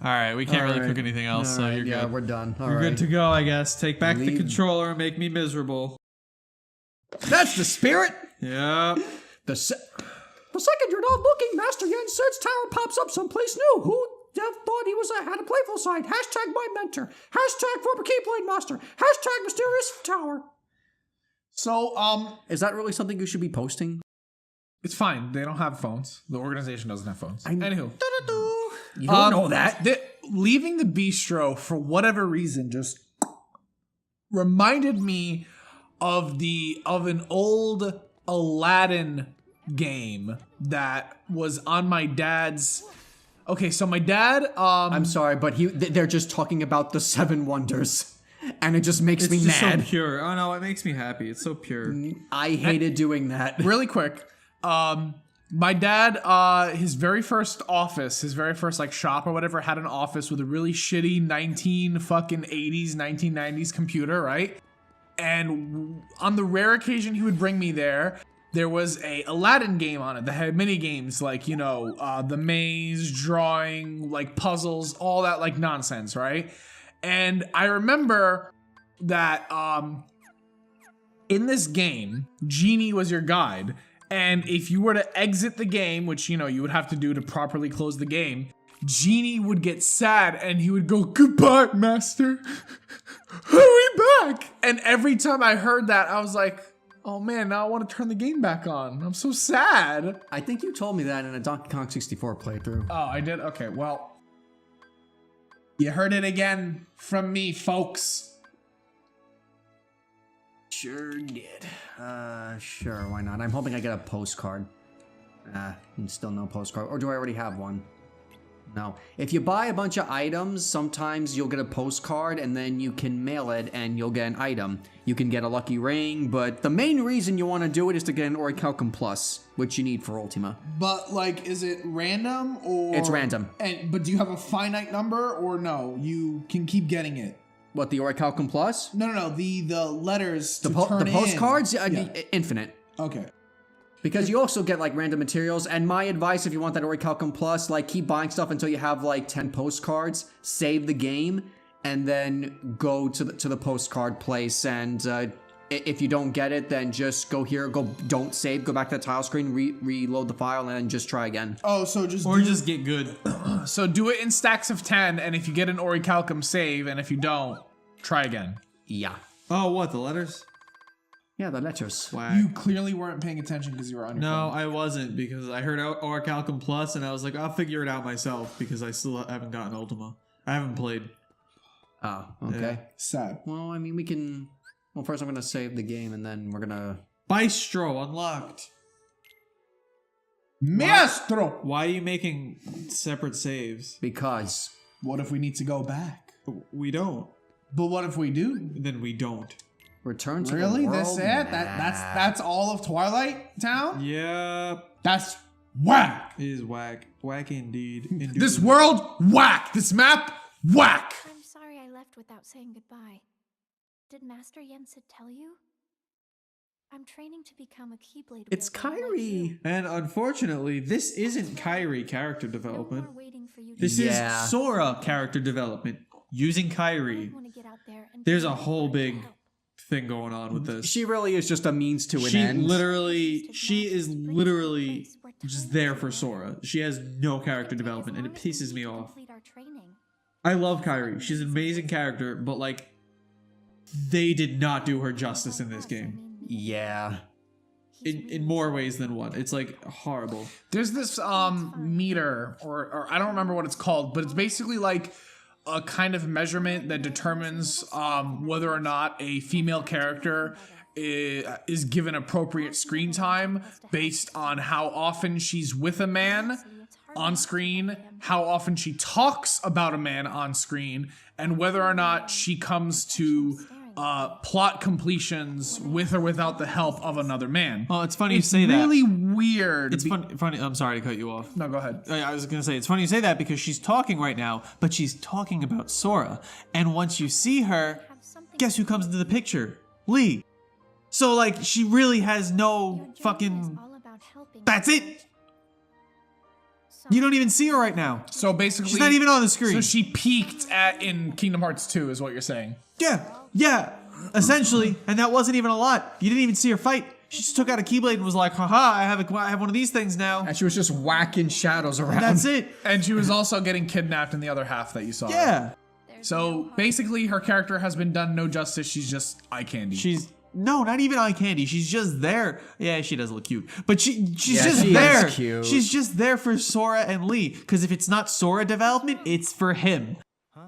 All right, we can't really cook anything else, so you're good. Yeah, we're done. You're good to go, I guess. Take back the controller and make me miserable. That's the spirit. Yeah. The second you're not looking, Master Yen Sid's tower pops up someplace new. Who thought he had a playful side? Hashtag my mentor. Hashtag former Keyblade Master. Hashtag mysterious tower. So, is that really something you should be posting? it's fine. They don't have phones. The organization doesn't have phones. Anywho. You don't know that. Leaving the bistro for whatever reason just reminded me of an old Aladdin game that was on my dad's. Okay, so my dad. I'm sorry, but they're just talking about the 7 wonders, and it just makes me just mad. So pure. Oh no, it makes me happy. It's so pure. I hated doing that. Really quick. My dad, his very first office, his very first like shop or whatever, had an office with a really shitty 1990s computer, right? And on the rare occasion he would bring me there, there was a Aladdin game on it that had mini games like, you know, the maze, drawing, like puzzles, all that like nonsense, right? And I remember that in this game, Genie was your guide. And if you were to exit the game, which, you know, you would have to do to properly close the game, Genie would get sad and he would go, "Goodbye, master. Hurry back." And every time I heard that, I was like, oh man, now I want to turn the game back on. I'm so sad. I think you told me that in a Donkey Kong 64 playthrough. Oh, I did? Okay, well. You heard it again from me, folks. Sure did. Sure, why not? I'm hoping I get a postcard. Still no postcard. Or do I already have one? No. If you buy a bunch of items, sometimes you'll get a postcard and then you can mail it and you'll get an item. You can get a lucky ring, but the main reason you want to do it is to get an Orichalcum Plus, which you need for Ultima. But, like, is it random or... It's random. But do you have a finite number or no? You can keep getting it. What, the Orichalcum Plus? No. The letters The postcards? Yeah. Infinite. Okay. Because you also get like random materials, and my advice if you want that Orichalcum Plus, like keep buying stuff until you have like 10 postcards, save the game, and then go to the postcard place, and if you don't get it, then just go here, don't save, go back to the tile screen, reload the file, and then just try again. Oh, so just get good. So do it in stacks of 10, and if you get an Orichalcum, save, and if you don't, try again. Yeah. Oh, what, the letters? Yeah, the letters. Whack. You clearly weren't paying attention because you were on your phone. No, I wasn't, because I heard Orichalcum Plus and I was like, I'll figure it out myself because I still haven't gotten Ultima. I haven't played. Oh, okay. Yeah. Sad. Well, I mean, we can... Well, first I'm going to save the game and then we're going to... Bistro unlocked. Maestro! Why are you making separate saves? Because... What if we need to go back? We don't. But what if we do? Then we don't. Return to Really? the world? That's it? That's all of Twilight Town? Yep. That's whack. It is whack. Whack indeed. This world, whack. This map, whack. I'm sorry I left without saying goodbye. Did Master Yensid tell you? I'm training to become a Keyblade. It's Kairi. And unfortunately, this isn't Kairi character development. This Yeah. is Sora character development using Kairi. There's a whole big thing going on with this. She really is just a means to an end. She is literally just there for Sora. She has no character development, and it pisses me off. I love Kairi. She's an amazing character, but like, they did not do her justice in this game. Yeah. In more ways than one. It's like horrible. There's this meter, or I don't remember what it's called, but it's basically like a kind of measurement that determines whether or not a female character is given appropriate screen time based on how often she's with a man on screen, how often she talks about a man on screen, and whether or not she comes to plot completions with or without the help of another man. Well, it's funny you say that. It's really weird. It's funny. I'm sorry to cut you off. No, go ahead. I was gonna say it's funny you say that because she's talking right now, but she's talking about Sora. And once you see her, guess who comes into the picture? Lee. So like, she really has no fucking. That's it. You don't even see her right now. So basically, She's not even on the screen. So she peaked in Kingdom Hearts 2, is what you're saying. Yeah, essentially, and that wasn't even a lot. You didn't even see her fight. She just took out a Keyblade and was like, haha, I have one of these things now. And she was just whacking shadows around. That's it. And she was also getting kidnapped in the other half that you saw. Yeah. So basically, her character has been done no justice. She's just eye candy. No, not even eye candy. She's just there. Yeah, she does look cute. But she's Yeah, just she there. is cute. She's just there for Sora and Lee. Because if it's not Sora development, it's for him.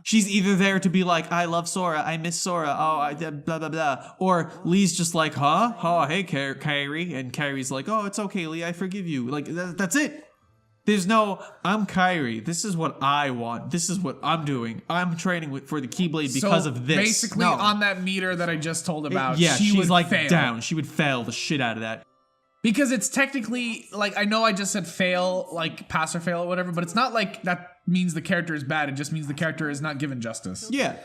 She's either there to be like, I love Sora, I miss Sora, oh, I blah, blah, blah. Or Lee's just like, huh? Oh, hey, Kairi. And Kairi's like, oh, it's okay, Lee, I forgive you. Like, that's it. There's no, I'm Kairi. This is what I want. This is what I'm doing. I'm training for the Keyblade because of this. Basically, on that meter that I just told about, she's would like fail. down. She would fail the shit out of that. Because it's technically, like, I know I just said fail, like pass or fail or whatever, but it's not like that means the character is bad. It just means the character is not given justice. Yeah.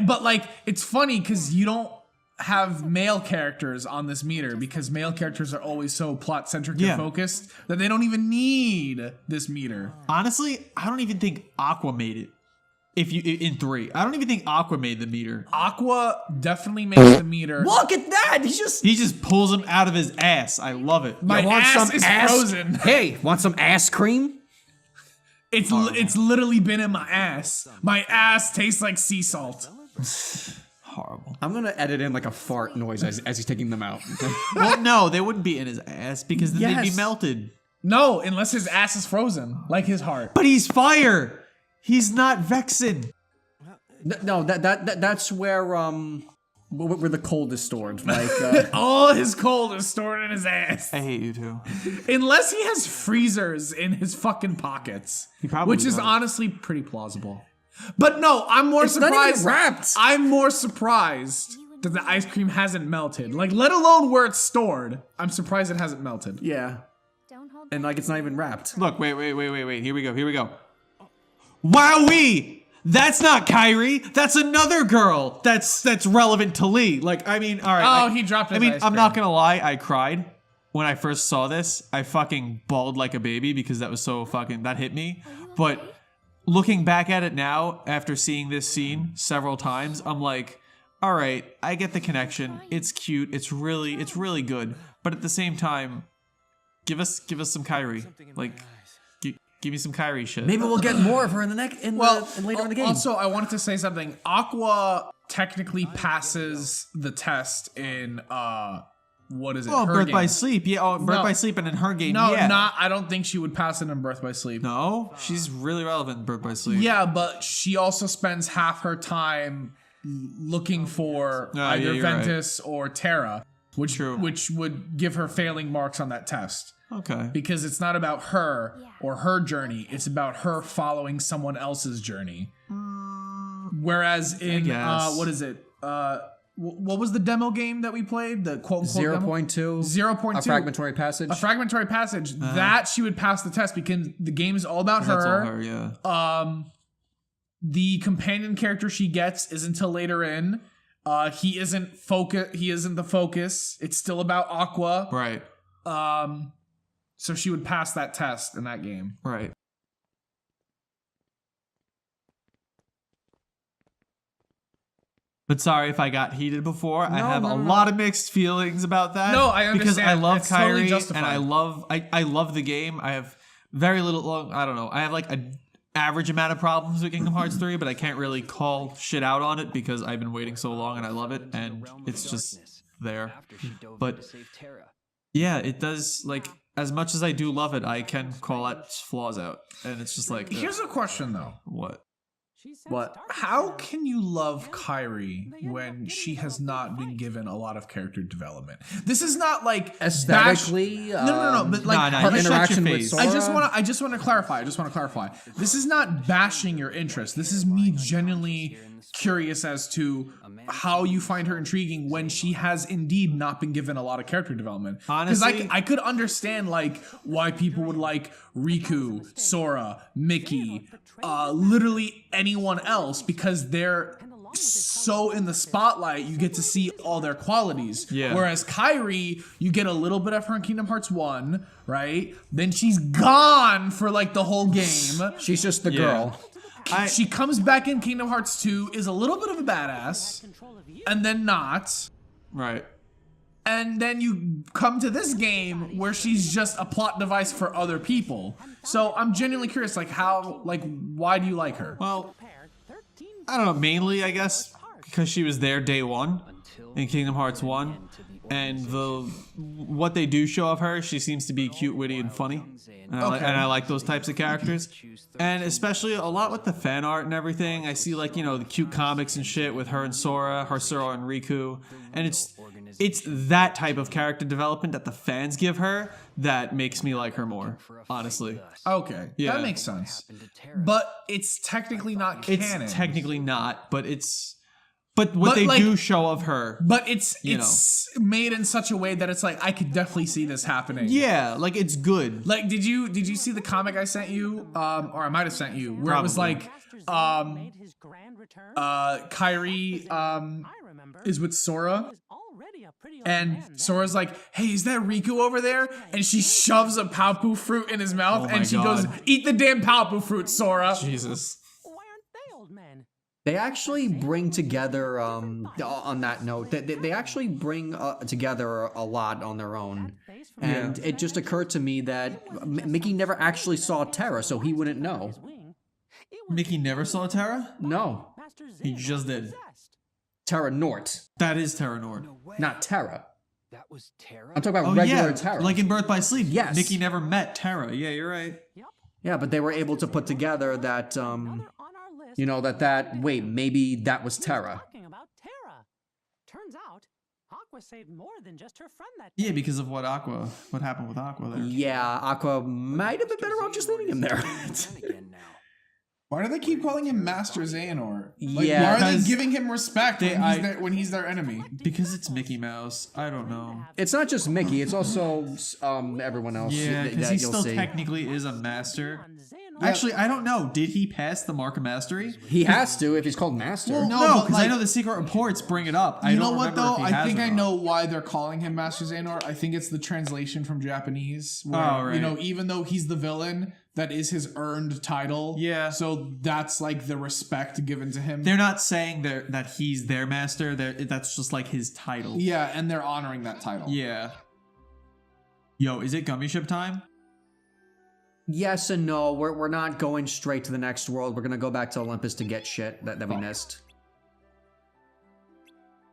But like, it's funny because you don't have male characters on this meter because male characters are always so plot centric and focused that they don't even need this meter. Honestly, I don't even think Aqua made it. In 3, I don't even think Aqua made the meter. Aqua definitely makes the meter. Look at that! He just pulls him out of his ass. I love it. My ass is frozen. Hey, want some ass cream? It's literally been in my ass. My ass tastes like sea salt. Horrible. I'm gonna edit in like a fart noise as he's taking them out. Well, no, they wouldn't be in his ass because then they'd be melted. No, unless his ass is frozen, like his heart. But he's fire. He's not Vexen. No, that's where the cold is stored. Like all his cold is stored in his ass. I hate you too. Unless he has freezers in his fucking pockets, which is honestly pretty plausible. But no, I'm more surprised. Not even wrapped. I'm more surprised that the ice cream hasn't melted. Like, let alone where it's stored. I'm surprised it hasn't melted. Yeah. And like it's not even wrapped. Look, wait. Here we go. Wowee! That's not Kairi. That's another girl. That's relevant to Lee. Like, I mean, all right. Oh, he dropped his I mean, ice I'm cream. not gonna lie. I cried when I first saw this. I fucking bawled like a baby because that was so fucking, that hit me. But looking back at it now, after seeing this scene several times, I'm like, all right, I get the connection. It's cute. It's really good. But at the same time, give us some Kairi. Like, give me some Kairi shit. Maybe we'll get more of her in the later in the game. Also, I wanted to say something. Aqua technically passes the test in what is it? Oh, her Birth game. by Sleep. Yeah, Birth by Sleep, and in her game, No, yeah. I don't think she would pass it in Birth by Sleep. No, she's really relevant in Birth by Sleep. Yeah, but she also spends half her time looking for either Ventus or Terra, which would give her failing marks on that test. Okay. Because it's not about her or her journey, it's about her following someone else's journey. Whereas in what is it? What was the demo game that we played? The quote-unquote 0.2. 0.2. A fragmentary passage. A fragmentary passage. That she would pass the test because the game is all about her. That's all her, yeah. The companion character she gets is until later in. He isn't the focus. It's still about Aqua. Right. So she would pass that test in that game. Right. But sorry if I got heated before. I have a lot of mixed feelings about that. No, I understand. Because I love It's totally Kairi justified. and I love the game. I have very little, I don't know. I have like an average amount of problems with Kingdom Hearts 3, but I can't really call shit out on it because I've been waiting so long and I love it and it's just there. But yeah, it does, like, as much as I do love it, I can call its flaws out. And it's just like... Here's a question, though. What? What? How can you love Kairi when she has not been given a lot of character development? This is not like aesthetically. No. But like no, her you shut interaction your with face. Sora. I just want to clarify. This is not bashing your interest. This is me genuinely curious as to how you find her intriguing when she has indeed not been given a lot of character development. Honestly, because I could understand like why people would like Riku, Sora, Mickey, literally anyone else because they're so in the spotlight, you get to see all their qualities. Yeah. Whereas Kairi, you get a little bit of her in Kingdom Hearts 1, right? Then she's gone for like the whole game. She's just the girl. She comes back in Kingdom Hearts 2, is a little bit of a badass, and then not. Right. And then you come to this game where she's just a plot device for other people. So I'm genuinely curious, like why do you like her? Well, I don't know, mainly I guess because she was there day one in Kingdom Hearts 1. And what they do show of her, she seems to be cute, witty, and funny. And I like those types of characters. And especially a lot with the fan art and everything. I see like, you know, the cute comics and shit with her and Sora and Riku. And it's that type of character development that the fans give her that makes me like her more, honestly. Okay, Yeah. that makes sense. But it's technically not canon. It's technically not, but what they do show of her. But it's made in such a way that it's like I could definitely see this happening. Yeah, like it's good. Like, did you see the comic I sent you, or I might have sent you, where it was like, Kairi is with Sora, and Sora's like, "Hey, is that Riku over there?" And she shoves a Palpu fruit in his mouth, Oh my and she God. goes, "Eat the damn Palpu fruit, Sora." Jesus. They actually bring together, on that note, they actually bring together a lot on their own. And it just occurred to me that Mickey never actually saw Terra, so he wouldn't know. Mickey never saw Terra? No. He just did. Terra Nort, That is Terra Nord. not Terra. That was Terra. I'm talking about Oh regular yeah, Terra. like in Birth by Sleep. Yes. Mickey never met Terra. Yeah, you're right. Yeah, but they were able to put together that, you know, wait, maybe that was Terra. Talking about Terra. Turns out, Aqua saved more than just her friend that Yeah, because of what happened with Aqua there. Yeah, Aqua might have been better off just leaving him there. Why do they keep calling him Master Xehanort? Yeah, why are they because giving him respect when he's their enemy? Because it's Mickey Mouse. I don't know. It's not just Mickey, it's also everyone else Yeah, that because he you'll still see. technically is a master. Actually, I don't know. Did he pass the Mark of Mastery? He has to if he's called Master. Well, No, but because I know the secret reports bring it up. You know what remember though? if he I has think or I not. know why they're calling him Master Xehanort. I think it's the translation from Japanese. Where, Oh, right. You know, even though he's the villain, that is his earned title. Yeah. So that's like the respect given to him. They're not saying that he's their master. That's just like his title. Yeah, and they're honoring that title. Yeah. Yo, is it Gummy Ship time? Yes and no. We're not going straight to the next world. We're gonna go back to Olympus to get shit that we missed.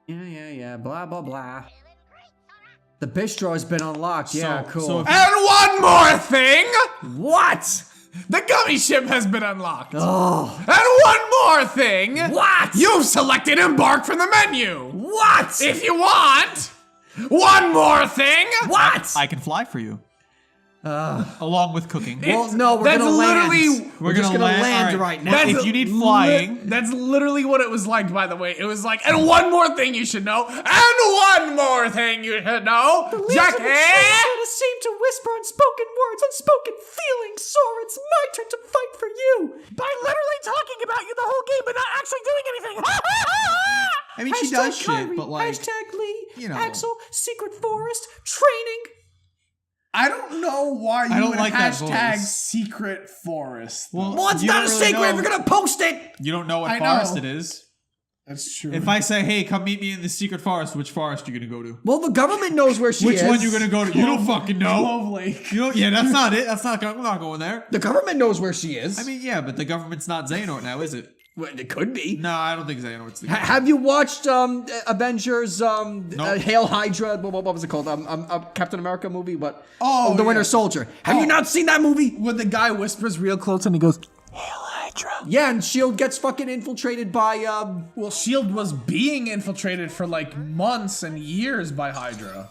Yeah. Blah blah blah. The bistro has been unlocked. Yeah, cool. so if- And one more thing! What? The gummy ship has been unlocked. Oh. And one more thing! What? You've selected Embark from the menu! What? If you want, one more thing! What? I can fly for you. Along with cooking. Well, no, we're That's gonna land. literally- We're just gonna land all right now. That's If you need flying, That's literally what it was like, by the way. It was like, and one more thing you should know, and one more thing you should know, Jackie! seem to whisper unspoken words, unspoken feelings. Sora, it's my turn to fight for you. By literally talking about you the whole game but not actually doing anything. I mean, she does shit, Kairi, but like, hashtag Lee, you know. Axel, Secret Forest, training. I don't know why you I don't would like that hashtag voice. Secret Forest. Well, it's you not don't a really secret know- if you're gonna post it. You don't know what I forest know. it is. That's true. If I say, hey, come meet me in the secret forest, which forest you gonna go to? Well, the government knows where she Which is. one you gonna go to? You don't fucking know. Clove Lake. You don't, yeah, that's not it. I'm not going there. The government knows where she is. I mean, yeah, but the government's not Xehanort now, is it? well, it could be. No, I don't think Xehanort's the Have you watched Avengers Hail Hydra? What was it called? Captain America movie? What? Oh, The Winter yeah. Soldier. Have you not seen that movie? When the guy whispers real close and he goes, Yeah, and S.H.I.E.L.D. gets fucking infiltrated by well, S.H.I.E.L.D. was being infiltrated for like months and years by Hydra.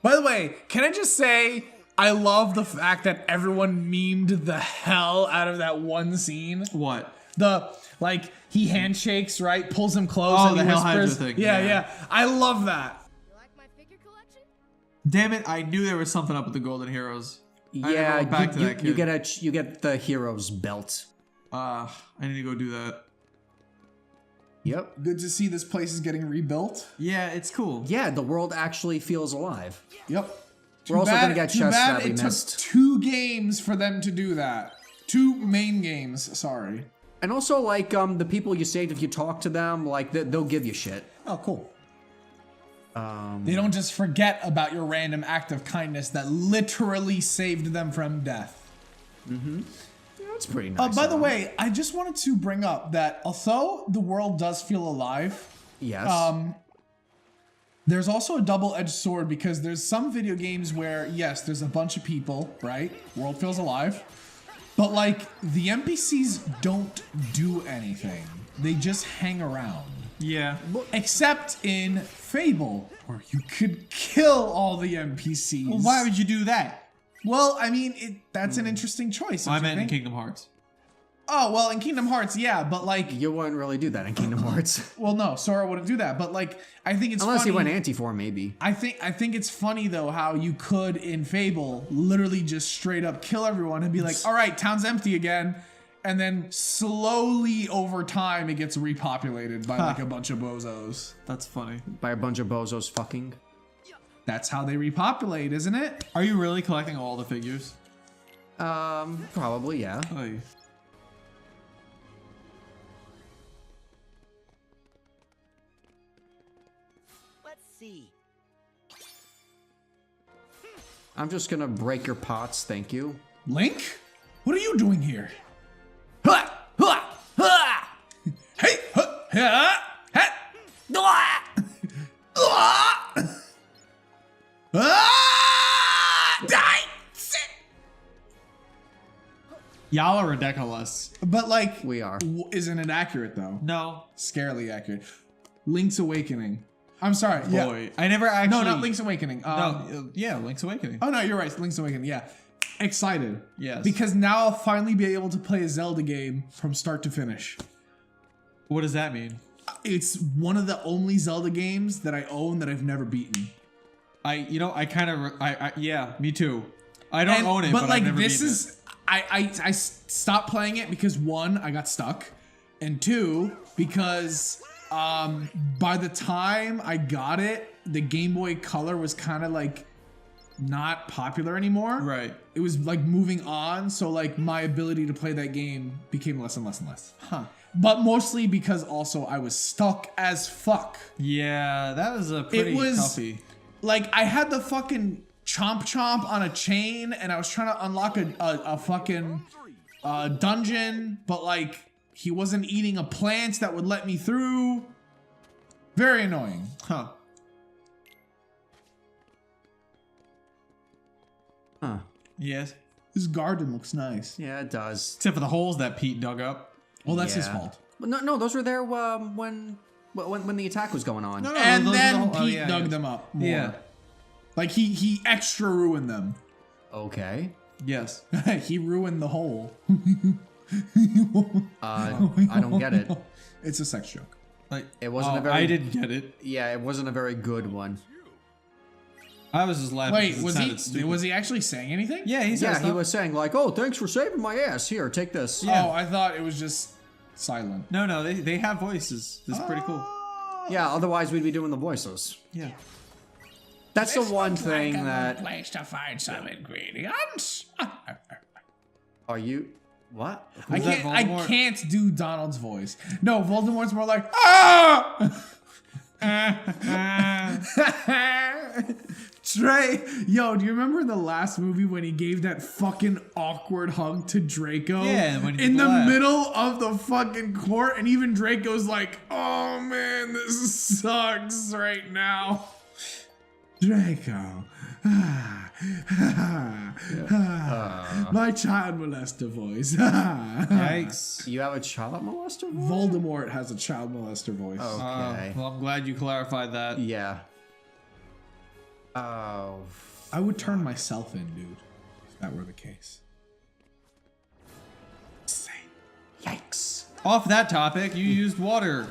By the way, can I just say, I love the fact that everyone memed the hell out of that one scene. What? Like, he handshakes, right? Pulls him close Oh, and the he Hail Hydra whispers. thing, Yeah, yeah. yeah. I love that. You like my figure collection? Damn it! I knew there was something up with the Golden Heroes. I never yeah. went back to that kid. You get the hero's belt. I need to go do that. Yep. Good to see this place is getting rebuilt. Yeah, it's cool. Yeah, the world actually feels alive. Yep. We're also gonna get chests that we it missed. took 2 games for them to do that. 2 main games, sorry. And also, like, the people you saved, if you talk to them, like, they'll give you shit. Oh, cool. They don't just forget about your random act of kindness that literally saved them from death. That's pretty nice. By the way, I just wanted to bring up that although the world does feel alive, Yes. there's also a double-edged sword because there's some video games where, yes, there's a bunch of people, right? World feels alive. But, like, the NPCs don't do anything. They just hang around. Yeah. Except in Fable, where you could kill all the NPCs. Well, why would you do that? Well, I mean, that's an interesting choice. I don't you meant in think? Kingdom Hearts. Oh, well, in Kingdom Hearts, yeah, but like... You wouldn't really do that in Kingdom Hearts. Well, no, Sora wouldn't do that, but like, I think it's Unless funny... he went anti-form, maybe. I think it's funny, though, how you could, in Fable, literally just straight up kill everyone and be like, all right, town's empty again. And then slowly, over time, it gets repopulated by like a bunch of bozos. That's funny. By a bunch of bozos fucking. That's how they repopulate, isn't it? Are you really collecting all the figures? Probably, yeah. Oh, Let's see. I'm just gonna break your pots, thank you. Link? What are you doing here? Ha! Ha! Ha! Hey! Ha! Ha! Ha! Ah! Die! Sit! y'all are ridiculous. But like, We are. Isn't it accurate though? No. Scarily accurate. Link's Awakening. I'm sorry. Yeah. Boy, I never actually. No, not Link's Awakening. Yeah, Link's Awakening. Oh no, you're right. Link's Awakening. Yeah. Excited. Yes. Because now I'll finally be able to play a Zelda game from start to finish. What does that mean? It's one of the only Zelda games that I own that I've never beaten. Yeah, me too. I don't own it, but like I've never this beaten is, I stopped playing it because 1, I got stuck, and 2, because by the time I got it, the Game Boy Color was kind of like not popular anymore. Right. It was like moving on, so like my ability to play that game became less and less and less. Huh. But mostly because also I was stuck as fuck. Yeah, that was a pretty toughie. Like I had the fucking chomp on a chain, and I was trying to unlock a fucking dungeon, but like he wasn't eating a plant that would let me through. Very annoying. Huh. Huh. Yes. This garden looks nice. Yeah, it does. Except for the holes that Pete dug up. Well, that's his Yeah. fault. But no, those were there when the attack was going on. No, And those are then the whole- Pete yeah, dug yeah. them up more. Yeah. Like he extra ruined them. Okay. Yes. He ruined the hole. I don't get it. It's a sex joke. Like It wasn't a very- I didn't get it. Yeah, it wasn't a very good one. I was just laughing. Wait, 'cause it was sounded he stupid. was he actually saying anything? Yeah, he said Yeah, he stuff. was saying like, "Oh, thanks for saving my ass. Here, take this." Yeah. Oh, I thought it was just silent. No, they have voices. This is pretty cool. Yeah, otherwise we'd be doing the voices. Yeah. That's the one thing that. place to find some ingredients. Are you? What? I Who's that, can't. I Voldemort? can't do Donald's voice. No, Voldemort's more like ah. Trey, yo, do you remember the last movie when he gave that fucking awkward hug to Draco? Yeah, when he in the laughed. middle of the fucking court, and even Draco's like, "Oh man, this sucks right now." Draco, my child molester voice. Yikes. You have a child molester voice? Voldemort has a child molester voice. Okay. Well, I'm glad you clarified that. Yeah. Oh. I would turn myself in, dude, if that were the case. Yikes. Off that topic, you used water.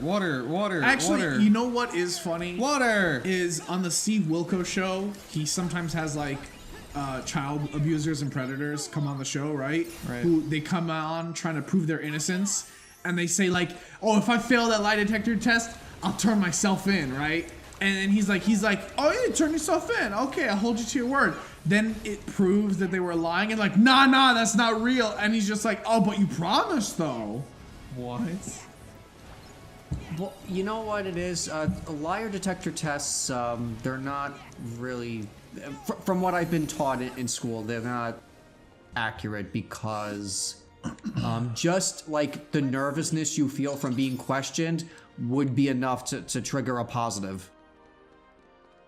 Actually, water. you know what is funny? Water. Is on the Steve Wilco show, he sometimes has like child abusers and predators come on the show, right? Right. Who they come on trying to prove their innocence. and they say like, oh, if I fail that lie detector test, I'll turn myself in, right? And then he's like, oh yeah, turn yourself in. Okay, I'll hold you to your word. Then it proves that they were lying and like, nah, that's not real. And he's just like, oh, but you promised though. What? Well, you know what it is? Liar detector tests, they're not really, from what I've been taught in school, they're not accurate because just like the nervousness you feel from being questioned would be enough to trigger a positive.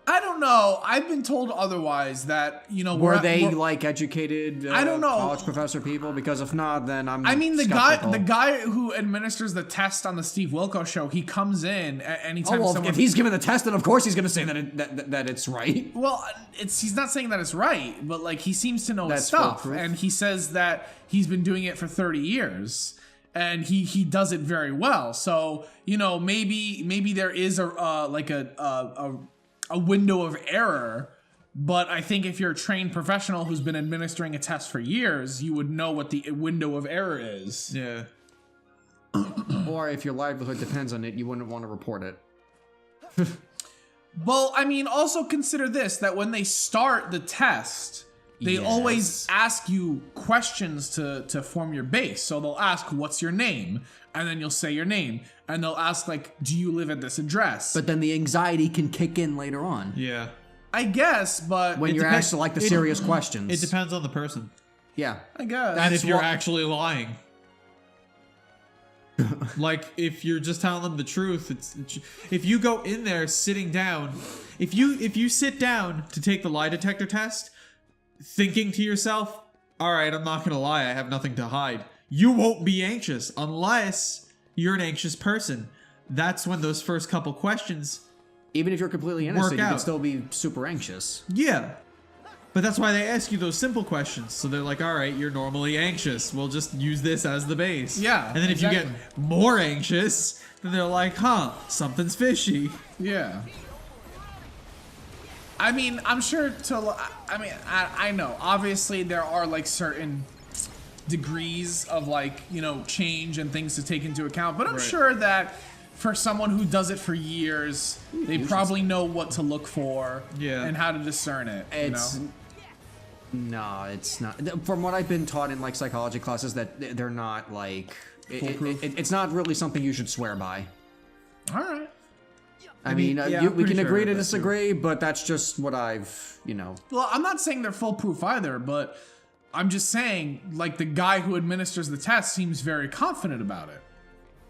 I don't know. I've been told otherwise that, you know, were they like educated I don't know. college professor people? Because if not, then I'm I mean, the skeptical. guy who administers the test on the Steve Wilkos show, he comes in anytime someone... if he's given the test, then of course he's going to say that it's right. Well, he's not saying that it's right, but like he seems to know his That's stuff, foolproof. and he says that he's been doing it for 30 years. And he does it very well. So, you know, maybe there is a window of error, but I think if you're a trained professional who's been administering a test for years, you would know what the window of error is. Yeah. Or if your livelihood depends on it, you wouldn't want to report it. Well, I mean, also consider this, that when they start the test, they always ask you questions to form your base. So they'll ask, what's your name? And then you'll say your name. And they'll ask, like, do you live at this address? But then the anxiety can kick in later on. Yeah. I guess, but... When you're asked like the serious questions. It depends on the person. Yeah. I guess. And if you're actually lying. Like, if you're just telling them the truth, if you go in there sitting down, if you sit down to take the lie detector test, thinking to yourself, all right, I'm not gonna lie, I have nothing to hide, you won't be anxious unless you're an anxious person. That's when those first couple questions, even if you're completely innocent, you out. can still be super anxious. Yeah. But that's why they ask you those simple questions. So they're like, all right, you're normally anxious. We'll just use this as the base. Yeah, And then if you get more anxious, then they're like, huh, something's fishy. Yeah. I mean, I'm sure I know. Obviously, there are like certain degrees of like, you know, change and things to take into account. But I'm sure that for someone who does it for years, they probably know what to look for and how to discern it. No, it's not. From what I've been taught in like psychology classes, that they're not like it's not really something you should swear by. All right. I mean, we can agree to disagree, but that's just what I've, you know. Well, I'm not saying they're foolproof either, but I'm just saying, like, the guy who administers the test seems very confident about it.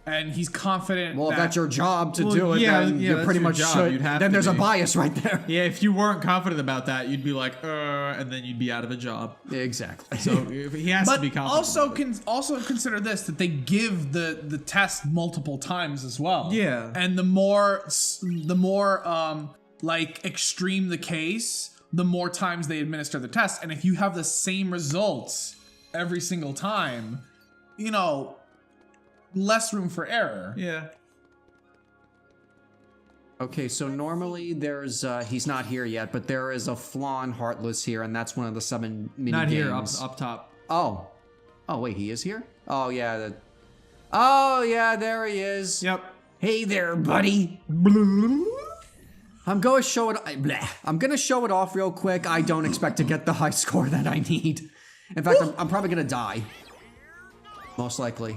And he's confident. Well, if that's your job to do it, then you pretty much should. Then there's a bias right there. Yeah, if you weren't confident about that, you'd be like, and then you'd be out of a job. Exactly. So he has to be confident. But also consider this, that they give the test multiple times as well. Yeah. And the more like extreme the case, the more times they administer the test. And if you have the same results every single time, you know, less room for error. Yeah. Okay, so normally there's he's not here yet, but there is a Flan Heartless here, and that's one of the 7 mini Not games. here, up top. Oh wait, he is here? Oh yeah, there he is. Yep. Hey there, buddy. I'm gonna show it off real quick. I don't expect to get the high score that I need. In fact, I'm probably gonna die. Most likely.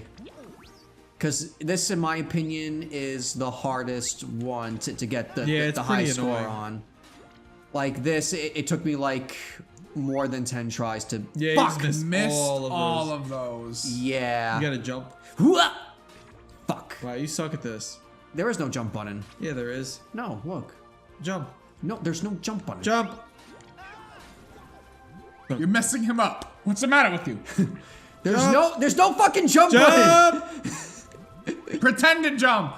Because this, in my opinion, is the hardest one to get the high score on. Like this, it took me like more than 10 tries to missed all of those. Yeah. You gotta jump. Fuck. Wow, you suck at this. There is no jump button. Yeah, there is. No, look. Jump. No, there's no jump button. Jump. You're messing him up. What's the matter with you? There's no fucking jump button. Pretend to jump.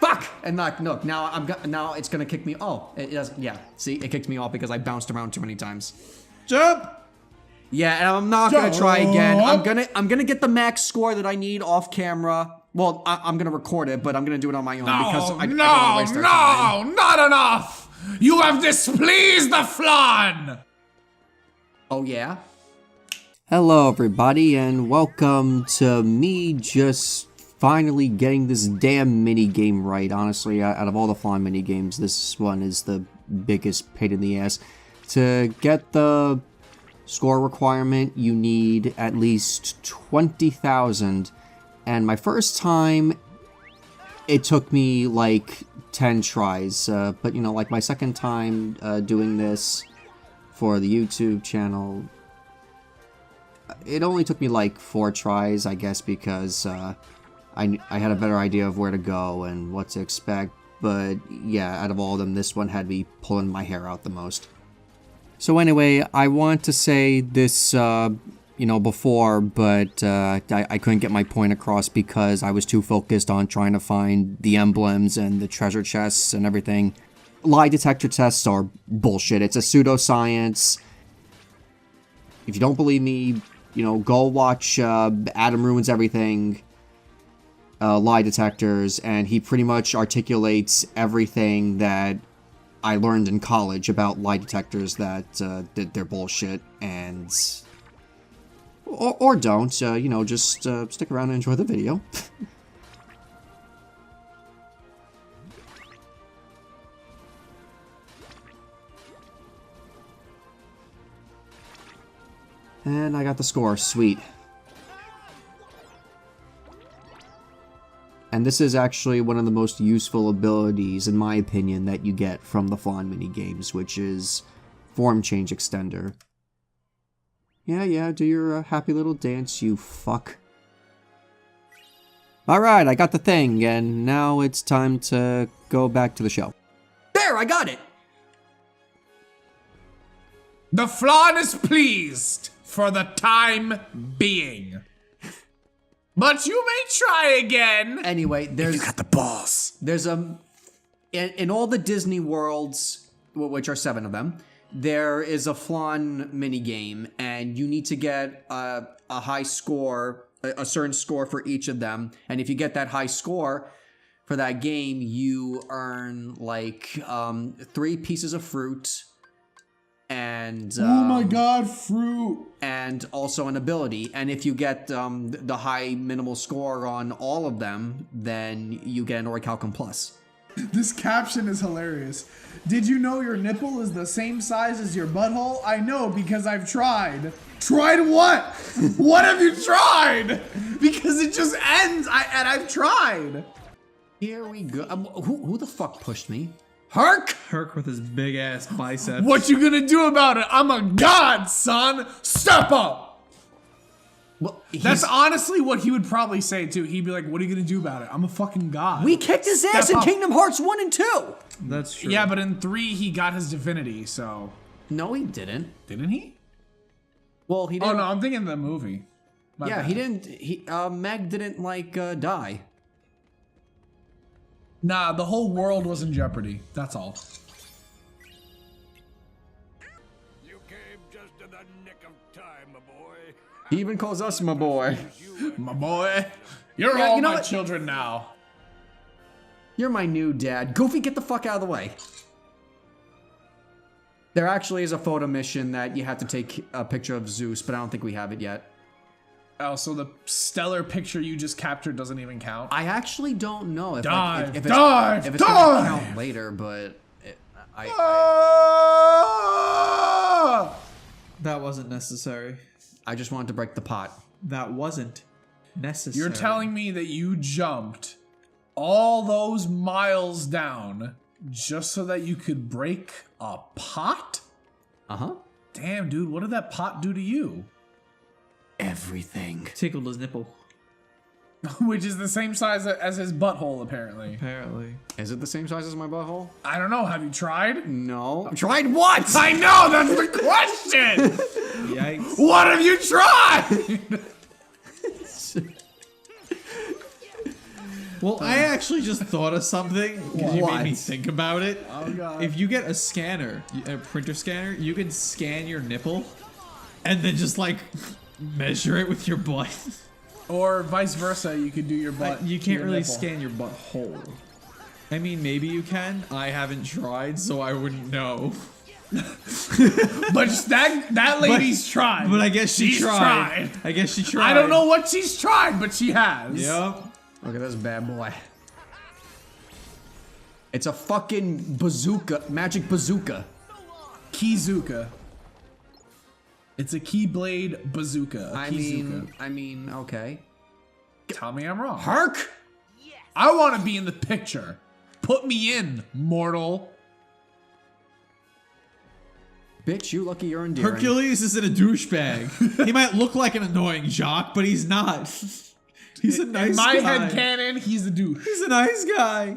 Fuck! And look, now it's gonna kick me. Oh, it doesn't. Yeah, see, it kicked me off because I bounced around too many times. Jump. Yeah, and I'm not gonna try again. I'm gonna get the max score that I need off camera. Well, I'm gonna record it, but I'm gonna do it on my own because I don't wanna waste our time. Not enough. You have displeased the Flan. Oh yeah. Hello, everybody, and welcome to me just finally getting this damn mini game right. Honestly, out of all the flan mini games, this one is the biggest pain in the ass. To get the score requirement, you need at least 20,000. And my first time, it took me like 10 tries. But you know, like my second time doing this for the YouTube channel, it only took me like 4 tries, I guess, because I had a better idea of where to go and what to expect. But yeah, out of all of them, this one had me pulling my hair out the most. So anyway, I want to say this, you know, before, but I couldn't get my point across because I was too focused on trying to find the emblems and the treasure chests and everything. Lie detector tests are bullshit. It's a pseudoscience. If you don't believe me, you know, go watch Adam Ruins Everything, Lie Detectors, and he pretty much articulates everything that I learned in college about lie detectors, that they're bullshit, and... Or don't, you know, just stick around and enjoy the video. And I got the score, sweet. And this is actually one of the most useful abilities, in my opinion, that you get from the Flan minigames, which is Form Change Extender. Yeah, do your happy little dance, you fuck. Alright, I got the thing, and now it's time to go back to the show. There, I got it! The Flan is pleased for the time being. But you may try again. Anyway, there's... You got the balls. There's in all the Disney worlds, which are 7 of them, there is a flan minigame, and you need to get a high score, a certain score for each of them. And if you get that high score for that game, you earn like 3 pieces of fruit. And oh my god, fruit! And also an ability. And if you get the high minimal score on all of them, then you get an Orichalcum Plus. This caption is hilarious. Did you know your nipple is the same size as your butthole? I know because I've tried. Tried what? What have you tried? Because it just ends. And I've tried. Here we go. Who the fuck pushed me? Herc? Herc with his big ass biceps. What you gonna do about it? I'm a god, son. Step up. Well, that's honestly what he would probably say too. He'd be like, "What are you gonna do about it? I'm a fucking god." We kicked his ass in Kingdom Hearts 1 and 2. That's true. Yeah, but in 3 he got his divinity. So no, he didn't. Didn't he? Well, he didn't. Oh no, I'm thinking the movie. My yeah, bad. he didn't. Meg didn't like die. Nah, the whole world was in jeopardy. That's all. You came just in the nick of time, my boy. He even calls us my boy. My boy. You're Yeah, all you know my what? children now. You're my new dad. Goofy, get the fuck out of the way. There actually is a photo mission that you have to take a picture of Zeus, but I don't think we have it yet. Oh, so the stellar picture you just captured doesn't even count? I actually don't know if Dive, if dive, it's dive! gonna count later, but That wasn't necessary. I just wanted to break the pot. That wasn't necessary. You're telling me that you jumped all those miles down just so that you could break a pot? Uh-huh. Damn, dude, what did that pot do to you? Everything. Tickled his nipple. Which is the same size as his butthole, apparently. Apparently. Is it the same size as my butthole? I don't know. Have you tried? No. Tried what? I know, that's the question! Yikes. What have you tried? Well, I actually just thought of something because you made me think about it. Oh, God. If you get a scanner, a printer scanner, you can scan your nipple and then just like measure it with your butt. Or vice versa, you could do your butt. You to can't your really nipple. scan your butthole. I mean, maybe you can. I haven't tried, so I wouldn't know. But that lady's tried. But I guess She's she tried. I guess she tried. I don't know what she's tried, but she has. Yep. Look at this bad boy. It's a fucking bazooka, magic bazooka. Kizuka. It's a Keyblade bazooka. I mean, okay. Tell me I'm wrong. Hark! I want to be in the picture. Put me in, mortal. Bitch, you lucky you're endearing. Hercules isn't a douchebag. He might look like an annoying jock, but he's not. He's a nice guy. In my head canon, he's a douche. He's a nice guy.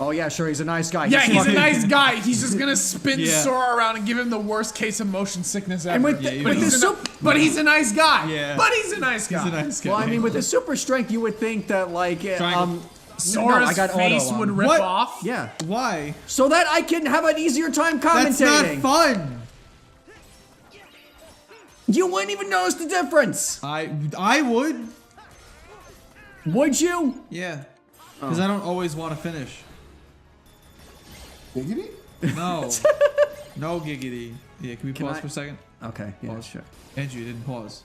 Oh yeah, sure, he's a nice guy. Yeah, he's a fucking- nice guy. He's just gonna spin Yeah. Sora around and give him the worst case of motion sickness ever. And with Yeah, the, you with know. the But he's a nice guy. Yeah. But he's a nice guy. He's a nice guy. well, I mean, with the super strength, you would think that like Triangle. Sora's I got auto face on. would rip What? off. yeah, Why? so that I can have an easier time That's not commentating. fun. You wouldn't even notice the difference, I would. would you? Yeah. Because I don't always want to finish. Giggity? No. No giggity. Yeah, can we pause I- for a second? Okay, yeah, Pause. sure. Andrew, you didn't pause.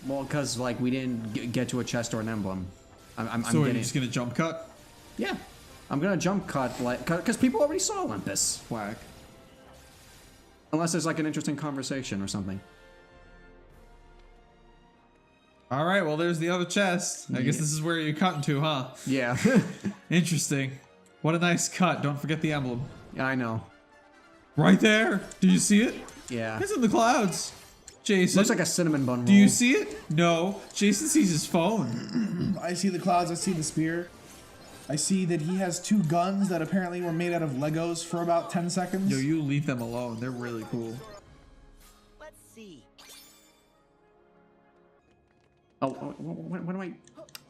Well, because like we didn't get to a chest or an emblem. I'm So are you getting. just gonna jump cut? Yeah, I'm gonna jump cut like because people already saw Olympus. Whack. Unless there's like an interesting conversation or something. All right, well, there's the other chest. I guess this is where you're cutting to, huh? Yeah, Interesting. What a nice cut. Don't forget the emblem. I know. Right there. Do you see it? Yeah, It's in the clouds. Jason. looks like a cinnamon bun roll. Do you see it? No. Jason sees his phone. I see the clouds. I see the spear. I see that he has 2 guns that apparently were made out of Legos for about 10 seconds. Yo, you leave them alone. They're really cool. Let's see. Oh, what am I?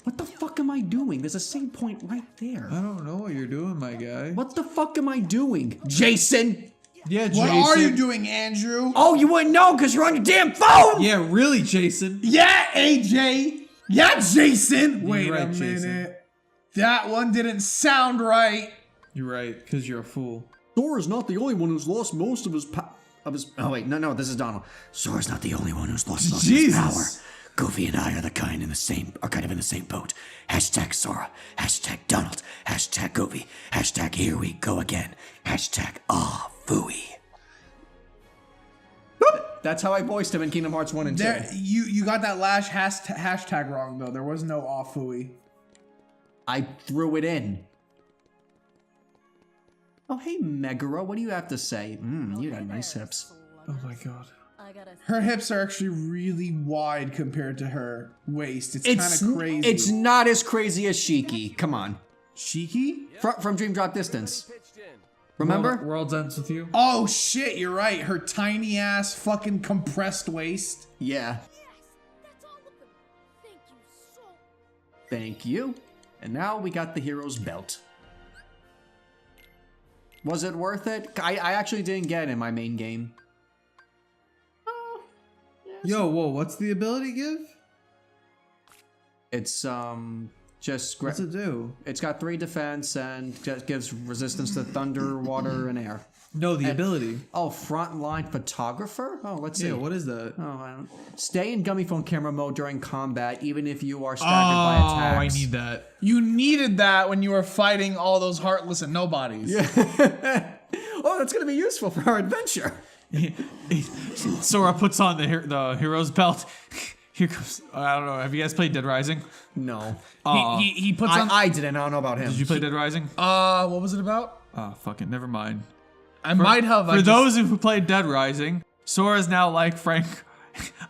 What the fuck am I doing? There's a save point right there. I don't know what you're doing, my guy. What the fuck am I doing, Jason? Yeah, Jason. What are you doing, Andrew? Oh, you wouldn't know because you're on your damn phone. Yeah, really, Jason. Yeah, AJ. Yeah, Jason. Wait right, a minute. Jason. That one didn't sound right. You're right, because you're a fool. Sora's not the only one who's lost most of his Oh wait, no, this is Donald. Sora's not the only one who's lost most of his power. Jesus. Goofy and I are kind of in the same boat. Hashtag Sora. Hashtag Donald. Hashtag Goofy. Hashtag here we go again. Hashtag fooey. That's how I voiced him in Kingdom Hearts 1 and 2. There, you got that last hashtag wrong though. There was no awfooey. I threw it in. Oh, hey, Megara, what do you have to say? You got nice hips. Oh my god. Her hips are actually really wide compared to her waist. It's kind of crazy. It's not as crazy as Shiki. Come on. Shiki? From Dream Drop Distance. Remember? World's ends with you. Oh shit, you're right. Her tiny ass fucking compressed waist. Yeah. That's all of them. Thank you so Thank you. And now we got the hero's belt. Was it worth it? I actually didn't get it in my main game. Yo, whoa, what's the ability give? It's just What's it do? it's got 3 defense and just gives resistance to thunder, water, and air. No, the ability. Oh, frontline photographer? Oh, let's see. Yeah, what is that? Oh, I don't. Stay in gummy phone camera mode during combat, even if you are staggered by attacks. I need that. You needed that when you were fighting all those heartless and nobodies. Yeah. Oh, that's gonna be useful for our adventure. Sora puts on the hero's belt. Here comes. I don't know. Have you guys played Dead Rising? No, He puts on. I didn't. I don't know about him. Did you play Dead Rising? What was it about? Oh, fuck it. Never mind. I might have. For those who played Dead Rising, Sora's now like Frank.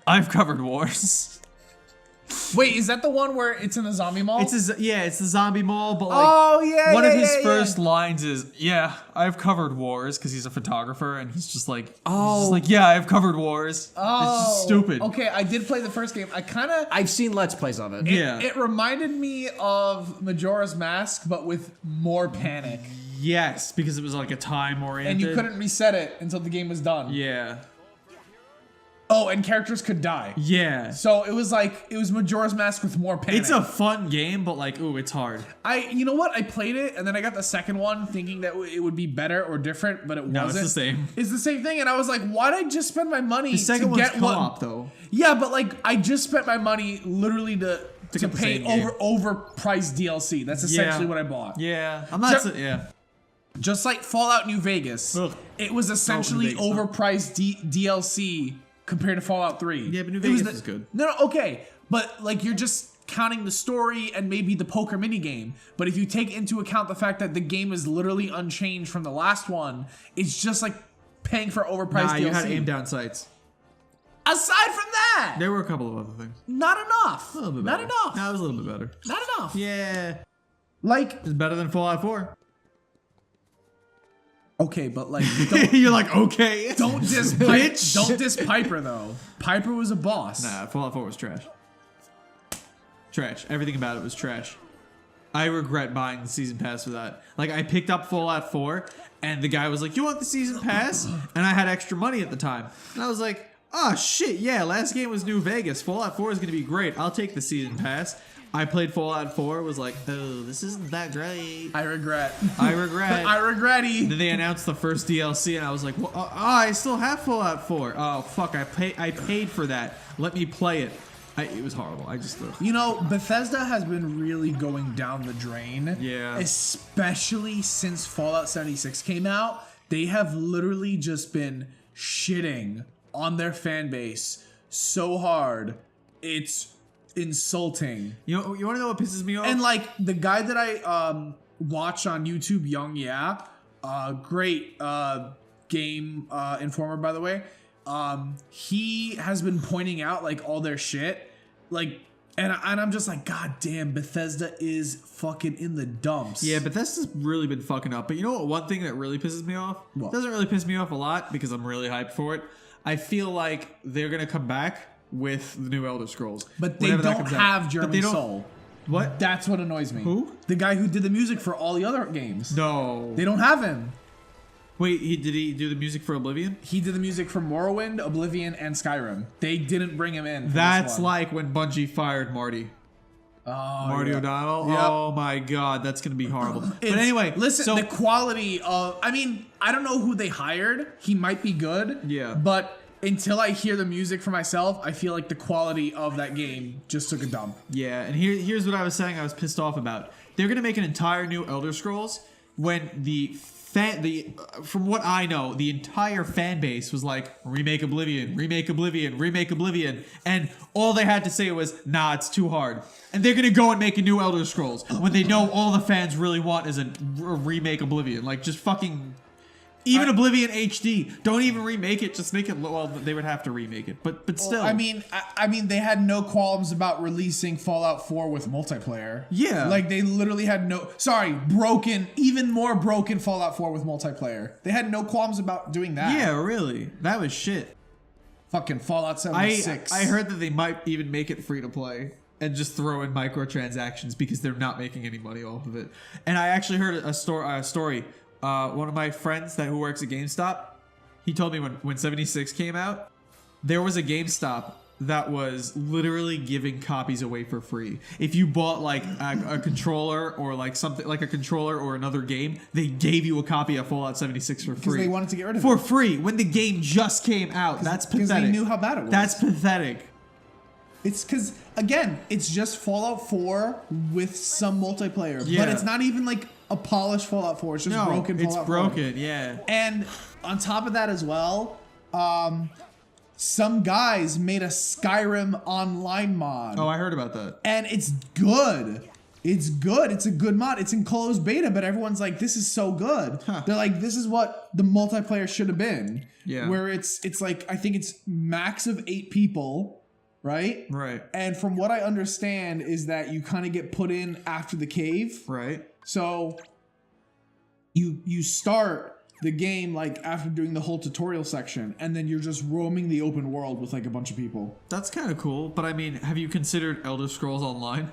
I've covered wars. Wait, is that the one where it's in the zombie mall? It's the zombie mall, but like Oh yeah. one yeah, of his yeah, first lines is, "Yeah, I've covered wars," because he's a photographer and he's just like, "Yeah, I've covered wars." Oh, it's just stupid. Okay, I did play the first game. I kind of. I've seen Let's Plays of it. Yeah. It reminded me of Majora's Mask, but with more panic. Yes, because it was like a time oriented. And you couldn't reset it until the game was done. Yeah. Oh, and characters could die. Yeah. So it was Majora's Mask with more panic. It's a fun game, but like, ooh, it's hard. You know what? I played it, and then I got the second one thinking that it would be better or different, but it No, wasn't. it's the same. It's the same thing, and I was like, why did I just spend my money The second to one's get co-op, one? though. Yeah, but like, I just spent my money literally to get the pay same game. overpriced DLC. That's essentially what I bought. Yeah. I'm not. Ju- Yeah. Just like Fallout New Vegas, Ugh. it was essentially Vegas, huh? overpriced DLC compared to Fallout 3. Yeah, but New It was Vegas is good. No, okay. But like you're just counting the story and maybe the poker mini game. But if you take into account the fact that the game is literally unchanged from the last one, it's just like paying for overpriced Nah, DLC. you had aim down sights. Aside from that, There were a couple of other things. not enough. A little bit Not better. enough. No, it was a little bit better. Not enough. Yeah. Like, It's better than Fallout 4. okay, but like, don't, You're like, okay. don't diss Bitch. Don't diss Piper though. Piper was a boss. Nah, Fallout 4 was trash. Trash. Everything about it was trash. I regret buying the season pass for that. Like, I picked up Fallout 4, and the guy was like, you want the season pass? And I had extra money at the time. And I was like, oh, shit, yeah, last game was New Vegas. Fallout 4 is going to be great. I'll take the season pass. I played Fallout 4, was like, oh, this isn't that great. I regret. I regret. I regretty. Then they announced the first DLC, and I was like, well, I still have Fallout 4. Oh, fuck, I paid for that. Let me play it. It was horrible. I just thought. You know, Bethesda has been really going down the drain. Yeah. Especially since Fallout 76 came out. They have literally just been shitting on their fan base so hard. It's insulting. You want to know what pisses me off? And like the guy that I watch on YouTube, Young Yeah, great game informer by the way. He has been pointing out like all their shit, like, and I'm just like, god damn, Bethesda is fucking in the dumps. Yeah, Bethesda's really been fucking up. But you know what? One thing that really pisses me off? What? It doesn't really piss me off a lot because I'm really hyped for it. I feel like they're gonna come back with the new Elder Scrolls, But they whenever that don't comes out. have But German they don't- Soul. What? That's what annoys me. Who? The guy who did the music for all the other games. No. They don't have him. Wait, did he do the music for Oblivion? He did the music for Morrowind, Oblivion, and Skyrim. They didn't bring him in. For That's this one. like when Bungie fired Marty. Oh, Marty yeah. O'Donnell? Yep. Oh my god, that's gonna be horrible. But It's- anyway, listen, so the quality of, I mean, I don't know who they hired. He might be good. Yeah. But until I hear the music for myself, I feel like the quality of that game just took a dump. yeah, and here's what I was saying I was pissed off about. They're gonna make an entire new Elder Scrolls when from what I know, the entire fan base was like, remake Oblivion, remake Oblivion, remake Oblivion, and all they had to say was, nah, it's too hard. And they're gonna go and make a new Elder Scrolls when they know all the fans really want is a remake Oblivion. Like, just fucking... Even Oblivion HD, don't even remake it. Just make it. Well, they would have to remake it, but still. I mean, they had no qualms about releasing Fallout 4 with multiplayer. Yeah. Like they literally had even more broken Fallout 4 with multiplayer. They had no qualms about doing that. Yeah, really, that was shit. Fucking Fallout 76. I heard that they might even make it free to play and just throw in microtransactions because they're not making any money off of it. And I actually heard a story. One of my friends who works at GameStop, he told me when 76 came out, there was a GameStop that was literally giving copies away for free. If you bought like a controller or like something like a controller or another game, they gave you a copy of Fallout 76 for free. Because they wanted to get rid of for it. free when the game just came out. That's pathetic. Because they knew how bad it was. That's pathetic. It's because, again, it's just Fallout 4 with some multiplayer. Yeah. But it's not even like a polished Fallout 4. It's just broken Fallout 4. It's broken, yeah. And on top of that as well, some guys made a Skyrim online mod. Oh, I heard about that. And it's good. It's good. It's a good mod. It's in closed beta, but everyone's like, this is so good. Huh. They're like, this is what the multiplayer should have been. Yeah. Where it's like, I think it's max of 8 people. Right? Right. And from what I understand is that you kind of get put in after the cave. Right. So you start the game like after doing the whole tutorial section, and then you're just roaming the open world with like a bunch of people. That's kind of cool, but I mean, have you considered Elder Scrolls Online?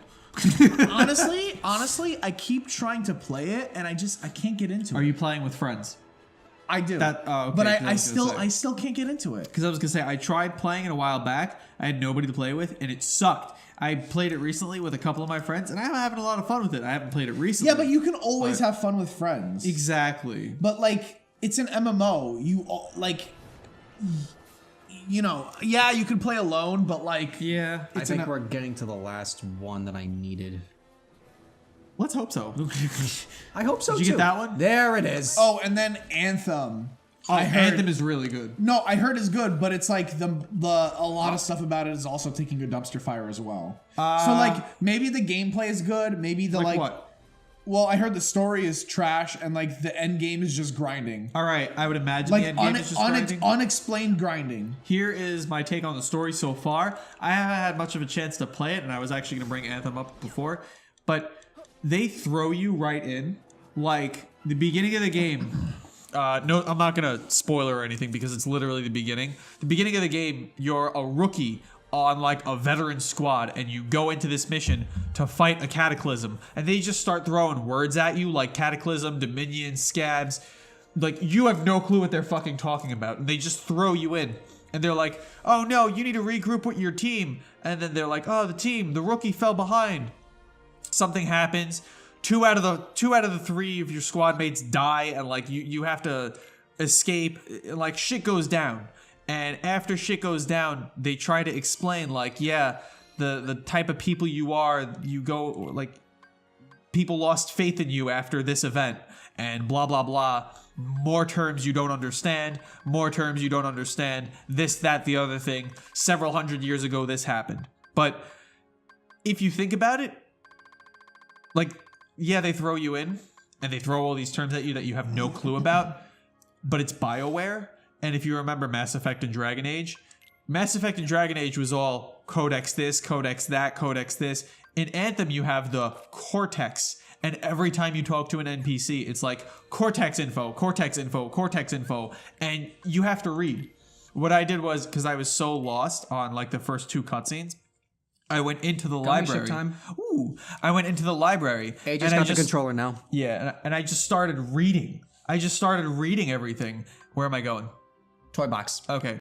honestly, I keep trying to play it and I can't get into it. Are you playing with friends? I do. Okay, but I I was gonna say. I still can't get into it. Because I was gonna say I tried playing it a while back. I had nobody to play with, and it sucked. I played it recently with a couple of my friends, and I'm having a lot of fun with it. I haven't played it recently. Yeah, but you can always have fun with friends. Exactly. But like, it's an MMO. Yeah, you can play alone, but like, Yeah. I think we're getting to the last one that I needed. Let's hope so. I hope so Did you too. get that one? There it is. oh, and then Anthem. I heard Anthem is really good. No, I heard it's good, but it's like a lot of stuff about it is also taking a dumpster fire as well. So like maybe the gameplay is good, maybe the Like what? Well, I heard the story is trash and like the end game is just grinding. All right, I would imagine Like the end game is just grinding. unexplained grinding. Here is my take on the story so far. I haven't had much of a chance to play it, and I was actually going to bring Anthem up before, but they throw you right in. Like, the beginning of the game... no, I'm not going to spoiler or anything because it's literally the beginning. The beginning of the game, you're a rookie on like a veteran squad, and you go into this mission to fight a cataclysm, and they just start throwing words at you like cataclysm, dominion, scabs. Like, you have no clue what they're fucking talking about, and they just throw you in. And they're like, oh no, you need to regroup with your team. And then they're like, oh, the rookie fell behind. Something happens. Two out of the three of your squad mates die, and like you have to escape. Like, shit goes down. And after shit goes down, they try to explain like, yeah, the type of people you are, you go like, people lost faith in you after this event, and blah blah blah. More terms you don't understand, more terms you don't understand, this, that, the other thing. Several hundred years ago this happened. But if you think about it, like, yeah, they throw you in, and they throw all these terms at you that you have no clue about, but it's BioWare, and if you remember Mass Effect and Dragon Age was all Codex this, Codex that, Codex this. In Anthem, you have the Cortex, and every time you talk to an NPC, it's like, Cortex info, Cortex info, Cortex info, and you have to read. What I did was, because I was so lost on like the first two cutscenes, I went into the library. I went into the library. AJ's got the controller now. Yeah, and I just started reading. I just started reading everything. Where am I going? Toy box. Okay.